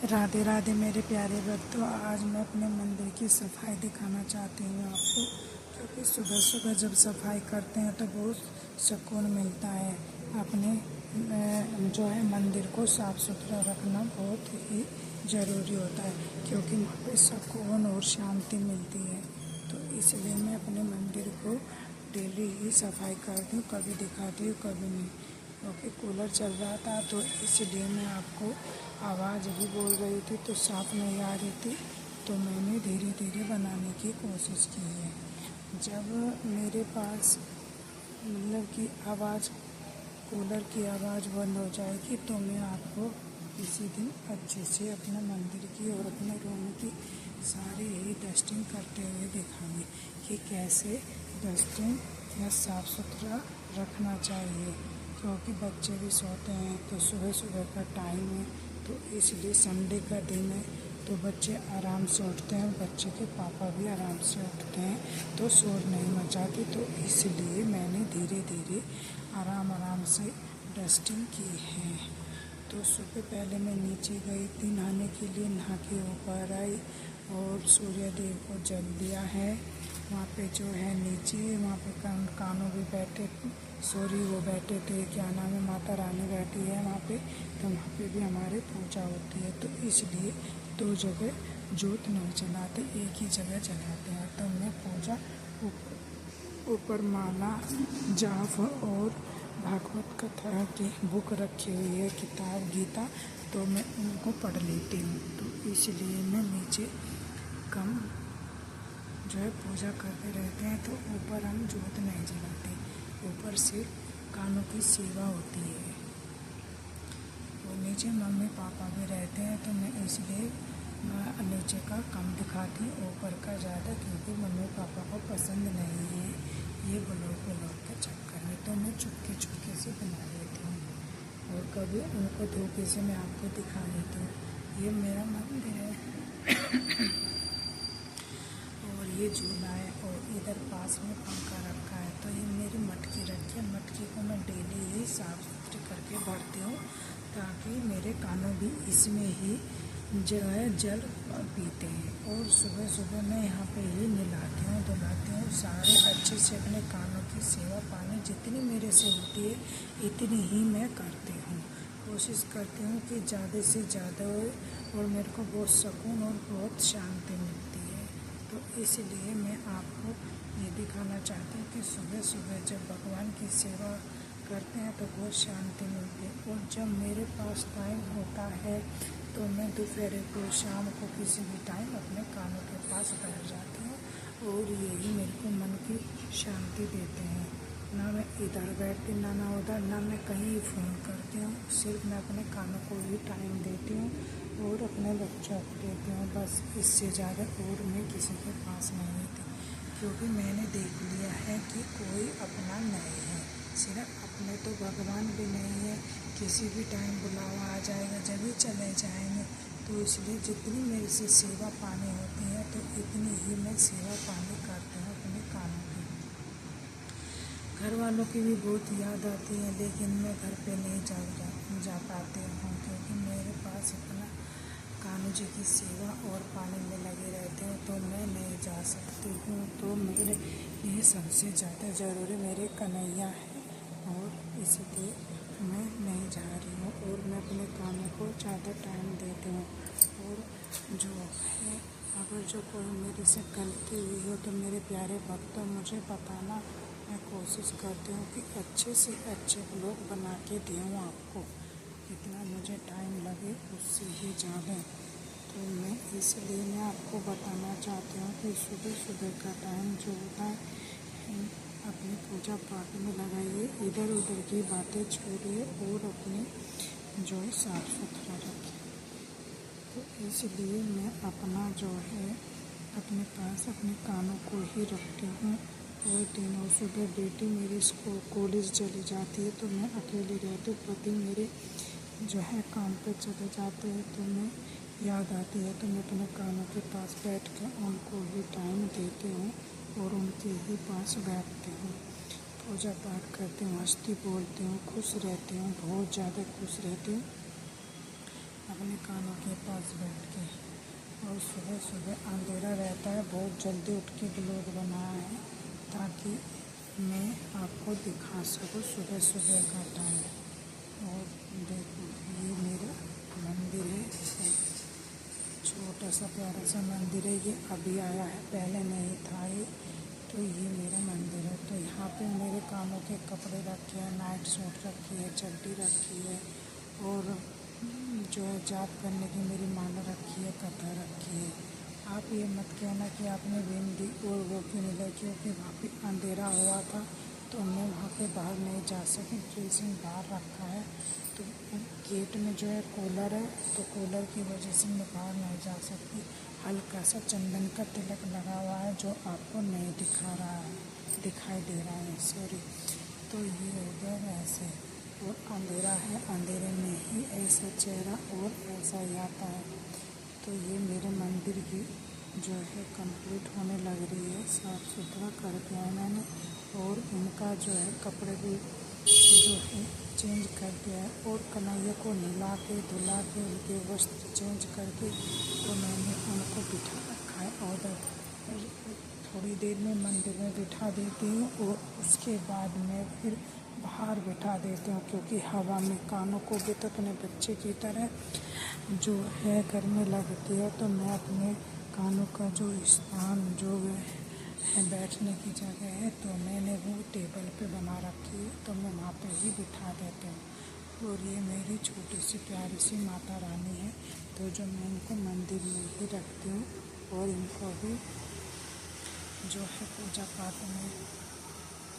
राधे राधे मेरे प्यारे भक्तों। आज मैं अपने मंदिर की सफाई दिखाना चाहती हूँ आपको, क्योंकि सुबह सुबह जब सफाई करते हैं तो बहुत सुकून मिलता है। अपने जो है मंदिर को साफ़ सुथरा रखना बहुत ही ज़रूरी होता है, क्योंकि वहाँ पे सुकून और शांति मिलती है। तो इसलिए मैं अपने मंदिर को डेली ही सफाई करती हूँ, कभी दिखाती हूँ कभी नहीं। क्योंकि कूलर चल रहा था तो इसलिए मैं आपको आवाज़ भी बोल रही थी तो साफ नहीं आ रही थी, तो मैंने धीरे धीरे बनाने की कोशिश की है। जब मेरे पास मतलब कि आवाज़ कूलर की आवाज़ बंद हो जाएगी तो मैं आपको इसी दिन अच्छे से अपने मंदिर की और अपने रूम की सारी ही डस्टिंग करते हुए दिखाऊंगी कि कैसे डस्टिंग या साफ़ सुथरा रखना चाहिए। क्योंकि बच्चे भी सोते हैं तो सुबह सुबह का टाइम है, तो इसलिए संडे का दिन है तो बच्चे आराम से उठते हैं, बच्चे के पापा भी आराम से उठते हैं तो शोर नहीं मचाती। तो इसलिए मैंने धीरे धीरे आराम से डस्टिंग की है। तो सुबह पहले मैं नीचे गई थी नहाने के लिए, नहा के ऊपर आई और सूर्य देव को जल दिया है। वहाँ पे जो है नीचे वहाँ पे कानों भी बैठे, वो बैठे थे, क्या नाम है, माता रानी बैठी है वहाँ पे, तो वहाँ पे भी हमारे पूजा होती है। तो इसलिए दो जगह जोत नहीं जलाते, एक ही जगह जलाते हैं। तो मैं पूजा ऊपर माला, जाप और भागवत कथा की बुक रखी हुई है, किताब गीता, तो मैं उनको पढ़ लेती हूँ। तो इसलिए मैं नीचे कम जो है पूजा करते रहते हैं। तो ऊपर हम जोत नहीं जलाते, ऊपर से कानों की सेवा होती है। तो नीचे मम्मी पापा भी रहते हैं तो मैं इसलिए नीचे का कम दिखाती हूँ, ऊपर का ज़्यादा, क्योंकि मम्मी पापा को पसंद नहीं है ये ब्लॉग के चक्कर में। तो मैं चुपके से बना लेती हूँ और कभी उनको धोखे से मैं आपको दिखा देती हूँ। ये मेरा मंदिर है और ये झूला है और इधर पास में पंखा रखा है। तो ये मेरी मटकी रखी है, मटकी को मैं डेली ही साफ सुथरी करके भरती हूँ, ताकि मेरे कानों भी इसमें ही जो है जल पीते हैं। और सुबह सुबह मैं यहाँ पे ही नहलाती हूँ धुलाती हूँ, सारे अच्छे से अपने कानों की सेवा पानी जितनी मेरे से होती है इतनी ही मैं करती हूँ। कोशिश करती हूँ कि ज़्यादा से ज़्यादा हो और मेरे को बहुत सुकून और बहुत शांति मिलती है। तो इसलिए मैं आपको ये दिखाना चाहती हूँ कि सुबह सुबह जब भगवान की सेवा करते हैं तो बहुत शांति मिलती है। और जब मेरे पास टाइम होता है तो मैं दोपहर को, शाम को, किसी भी टाइम अपने कानों के पास बैठ जाती हूँ और यही मेरे को मन की शांति देते हैं। ना मैं इधर बैठती, ना उधर, ना मैं कहीं फ़ोन करती हूँ, सिर्फ मैं अपने कानों को ही टाइम देती हूँ और अपने बच्चों को देती हूँ। बस इससे ज़्यादा और मैं किसी के पास नहीं रहती, क्योंकि मैंने देख लिया है कि कोई अपना नहीं है, सिर्फ अपने तो भगवान भी नहीं है। किसी भी टाइम बुलावा आ जाएगा, जब भी चले जाएंगे। तो इसलिए जितनी मेरे से सेवा पानी होती है तो इतनी ही मैं सेवा पानी करती हूँ अपने कानों की। घर वालों की भी बहुत याद आती है, लेकिन मैं घर पे नहीं जा पाती हूँ, क्योंकि मेरे पास इतना कान्हा जी की सेवा और पानी में लगे रहते हैं तो मैं नहीं जा सकती हूँ। तो मेरे लिए सबसे ज़्यादा ज़रूरी मेरे कन्हैया है और इसलिए मैं नहीं जा रही हूँ और मैं अपने कानों को ज़्यादा टाइम देती हूँ। और जो है, अगर जो कोई मेरे से गलती हुई हो तो मेरे प्यारे भक्तों मुझे बताना, मैं कोशिश करती हूँ कि अच्छे से अच्छे ब्लॉग बना के दूँ आपको, जितना मुझे टाइम लगे उससे ही ज़्यादा। तो मैं इसलिए मैं आपको बताना चाहती हूँ कि सुबह सुबह का टाइम जो होता है अपनी पूजा पाठ में लगाइए, इधर उधर की बातें छोड़िए और अपने जो है साफ सुथरा रखिए। तो इसलिए मैं अपना जो है अपने पास अपने कानों को ही रखती हूँ। और दिनों सुबह बेटी मेरी कॉलेज चली जाती है तो मैं अकेली रहती हूँ, पति मेरे जो है काम पे चले जाते हैं तो मैं याद आती है तो मैं अपने कानों के पास बैठ के उनको भी टाइम देती हूँ और उनके ही पास बैठती हूँ, पूजा पाठ करती हूँ, हंसती बोलती हूँ, खुश रहती हूँ, बहुत ज़्यादा खुश रहती हूँ अपने कानों के पास बैठ के। और सुबह सुबह अंधेरा रहता है, बहुत जल्दी उठ के ब्लॉग बनाया है ताकि मैं आपको दिखा सकूँ सुबह सुबह का टाइम। और देखो ये मेरा मंदिर है, छोटा सा प्यारा सा मंदिर है। ये अभी आया है, पहले नहीं था ये। तो ये मेरा मंदिर है। तो यहाँ पे मेरे कानों के कपड़े रखे हैं, नाइट सूट रखी है, चड्डी रखी है, और जो है जाप करने की मेरी माला रखी है, कथा रखी है। आप ये मत कहना कि आपने बिंदी और वो क्यों नहीं लाई, क्योंकि वहाँ पे अंधेरा हुआ था तो मैं वहाँ पे बाहर नहीं जा सकी, ड्रेसिंग बाहर रखा है। तो गेट में जो है कूलर है, तो कूलर की वजह से मैं बाहर नहीं जा सकती। हल्का सा चंदन का तिलक लगा हुआ है जो आपको नहीं दिखाई दे रहा है, सॉरी। तो ये हो गया वैसे, और अंधेरा है, अंधेरे में ही ऐसा चेहरा और ऐसा ही आता है। तो ये मेरे मंदिर की जो है कंप्लीट होने लग रही है, साफ़ सुथरा कर दिया है मैंने। और इनका जो है कपड़े भी जो है चेंज कर दिया है, और कन्हैया को नहला के धुला के उनके वस्त्र चेंज करके तो मैंने उनको बिठा रखा है। और थोड़ी देर में मंदिर में बिठा देती हूँ, और उसके बाद मैं फिर बाहर बिठा देती हूँ, क्योंकि हवा में कानों को भी तो अपने बच्चे की तरह जो है गर्मी लगती है। तो मैं अपने कानों का जो स्थान जो है बैठने की जगह है, तो मैंने वो टेबल पे बना रखी है, तो मैं वहाँ पे ही बिठा देती हूँ। और ये मेरी छोटी सी प्यारी सी माता रानी है, तो जो मैं इनको मंदिर में ही रखती हूँ। और इनको भी जो है पूजा पाठ में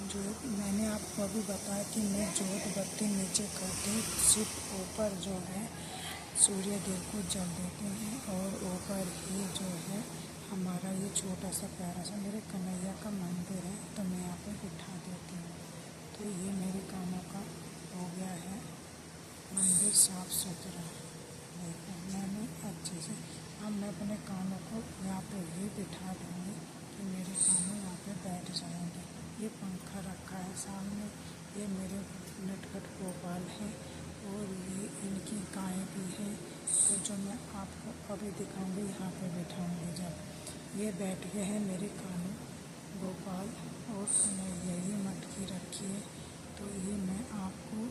जो मैंने आपको अभी बताया कि मैं जोत बत्ती नीचे करती हूँ, सिर्फ ऊपर जो है सूर्य देव को जल देते हैं, और ऊपर ही जो है हमारा ये छोटा सा प्यारा सा मेरे कन्हैया का मंदिर है, तो मैं यहाँ पे बिठा देती हूँ। तो ये मेरे कानों का हो गया है मंदिर साफ़ सुथरा। देखो मैंने अच्छे से, अब मैं अपने कानों को यहाँ पे ही बिठा दूँगी कि मेरे कानों यहाँ पे बैठ जाएंगे। ये पंखा रखा है सामने, ये मेरे नटखट गोपाल है, और ये इनकी गाय भी है। तो जो मैं आपको अभी दिखाऊंगी यहाँ पे बिठाऊंगी, जब ये बैठ गए हैं मेरे कानों गोपाल और कन्हैया, ये मटकी रखी है। तो ये मैं आपको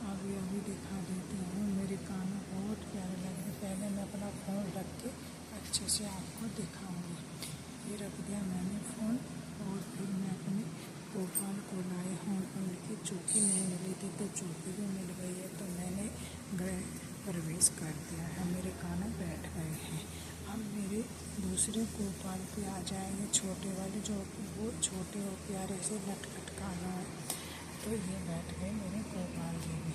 अभी दिखा देती हूँ। मेरे कानों बहुत प्यारे लग रहे। पहले मैं अपना फ़ोन रख के अच्छे से आपको दिखाऊंगी। ये रख दिया मैंने फ़ोन, और फिर मैं अपने गोपाल को लाई हूँ। उनकी चौकी नहीं मिली थी, तो चौकी भी मिल गई है, तो मैंने गृह प्रवेश कर दिया है, मेरे कानों बैठ गए हैं। अब मेरे दूसरे गोपाल भी आ जाएंगे, छोटे वाले, जो वो छोटे और प्यारे से नटखट कानों है। तो ये बैठ गए मेरे गोपाल जी भी।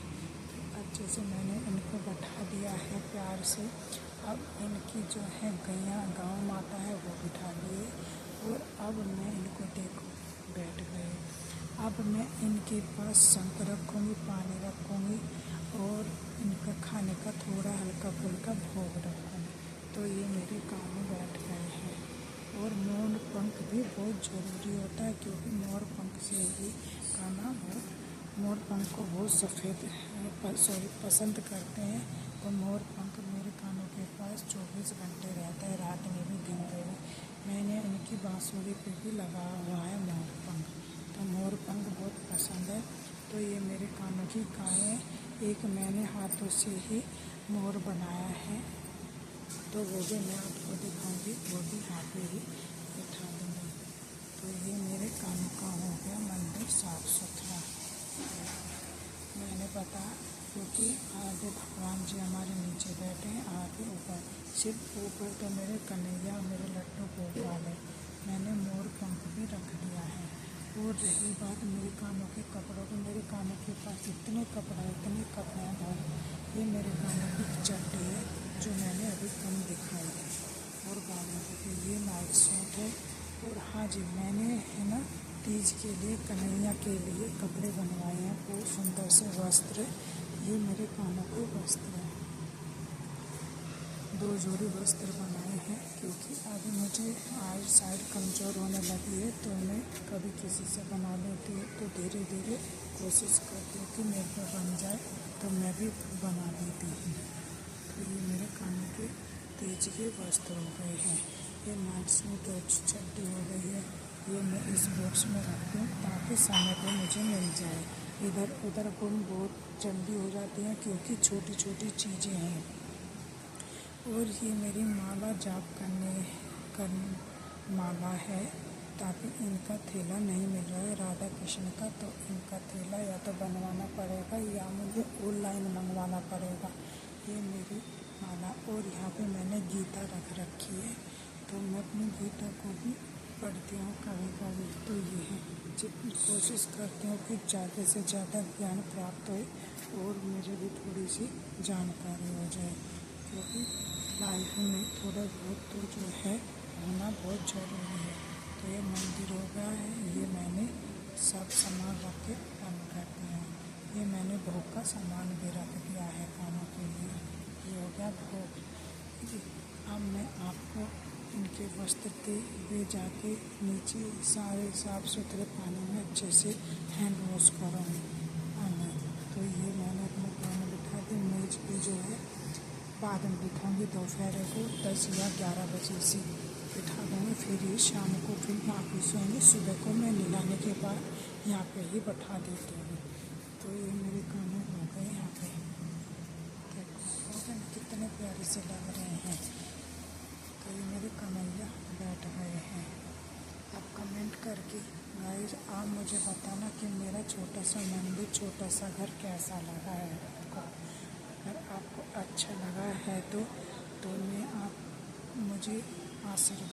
अच्छे से मैंने इनको बैठा दिया है प्यार से। अब इनकी जो है गैया गाँव माता है वो बिठा लिए, और अब मैं इनको देखो बैठ गए। अब मैं इनके पास शंख रखूँगी, पानी रखूँगी, और इनका खाने का थोड़ा हल्का फुल्का भोग रखूँगी। तो ये मेरे कानों बैठ गए हैं। और मोर पंख भी बहुत ज़रूरी होता है, क्योंकि मोर पंख से ही खाना मोर पंख को बहुत सफ़ेद पसंद करते हैं। तो मोर पंख मेरे कानों के पास 24 घंटे रहता है, रात में भी दिन में भी। मैंने इनकी बांसुरी पे भी लगा हुआ है मोर पंख, तो मोर पंख बहुत पसंद है। तो ये मेरे कानों की गाय, एक मैंने हाथों से ही मोर बनाया है, तो वो भी मैं आपको दिखाऊंगी, वो भी यहाँ पे ही बिठा दूँगी। तो ये मेरे कानों का हो गया मंदिर साफ़ सुथरा। मैंने बताया क्योंकि आगे भगवान जी हमारे नीचे बैठे हैं, आगे ऊपर, सिर्फ ऊपर तो मेरे कन्हैया मेरे लड्डू गोपाल है। मैंने मोर पंख भी रख दिया है। और रही बात मेरे कानों के कपड़ों की, मेरे कानों के पास इतने कपड़े हैं भाई। ये मेरे कानों की चड्डी है जो मैंने अभी कम दिखाई है, और बालों के ये नाइट सूट है। और हाँ जी, मैंने है ना तीज के लिए कन्हैया के लिए कपड़े बनवाए हैं, बहुत सुंदर से वस्त्र। ये मेरे कानों के वस्त्र हैं, 2 जोड़ी वस्त्र बनाए हैं, क्योंकि अभी मुझे आज साइड कमज़ोर होने लगी है, तो मैं कभी किसी से बना लेती हूँ, तो धीरे धीरे कोशिश करती हूँ कि मेरे को बन जाए, तो मैं भी बना देती हूँ। तो तो ये मेरे कानों के तेज के वस्त्र हो गए हैं। ये नाचनी टोच चड्डी हो गई है। ये मैं इस बॉक्स में रखती हूँ ताकि समय पे मुझे मिल जाए। इधर उधर गुम बहुत जल्दी हो जाती हैं क्योंकि छोटी छोटी चीज़ें हैं। और ये मेरी माला जाप कर माला है ताकि इनका थैला नहीं मिल रहा है राधा कृष्ण का, तो इनका थैला या तो बनवाना पड़ेगा या मुझे ऑनलाइन मंगवाना पड़ेगा। ये मेरी माला, और यहाँ पे मैंने गीता रख रखी है, तो मैं अपनी गीता को भी पढ़ती हूँ कभी कभी। तो ये है, जितनी कोशिश करती हूँ कि ज़्यादा से ज़्यादा ज्ञान प्राप्त हो और मुझे भी थोड़ी सी जानकारी हो जाए, क्योंकि लाइफ में थोड़ा बहुत तो जो है होना बहुत ज़रूरी है। तो ये मंदिर हो गया है, ये मैंने सब सामान रख के बंद कर दिया है। ये मैंने भोग का सामान भी रख दिया है खाने के लिए। ये हो गया भोग। अब मैं आपको इनके वस्त्र दे वे जाके नीचे सारे साफ सुथरे पानी में अच्छे से हैंड वॉश करूँगी। तो ये मैंने अपने पानी में बिठा दी। मेज पे जो है बाद में बिठाऊँगी, दोपहर को 10 या 11 बजे से बिठा दूँगी। फिर ये शाम को फिर यहाँ पे सोएंगे। सुबह को मैं नहाने के बाद यहाँ पे ही बैठा देती हूँ। तो ये मेरे कानून हो गए यहाँ पे। देखो कितने प्यारे से लग रहे हैं। तो ये मेरे कमैया बैठ गए हैं। आप कमेंट करके गाइस आप मुझे बताना कि मेरा छोटा सा मंदिर, छोटा सा घर कैसा लगा है आपको। अगर आपको अच्छा लगा है तो मैं आप मुझे आशीर्वाद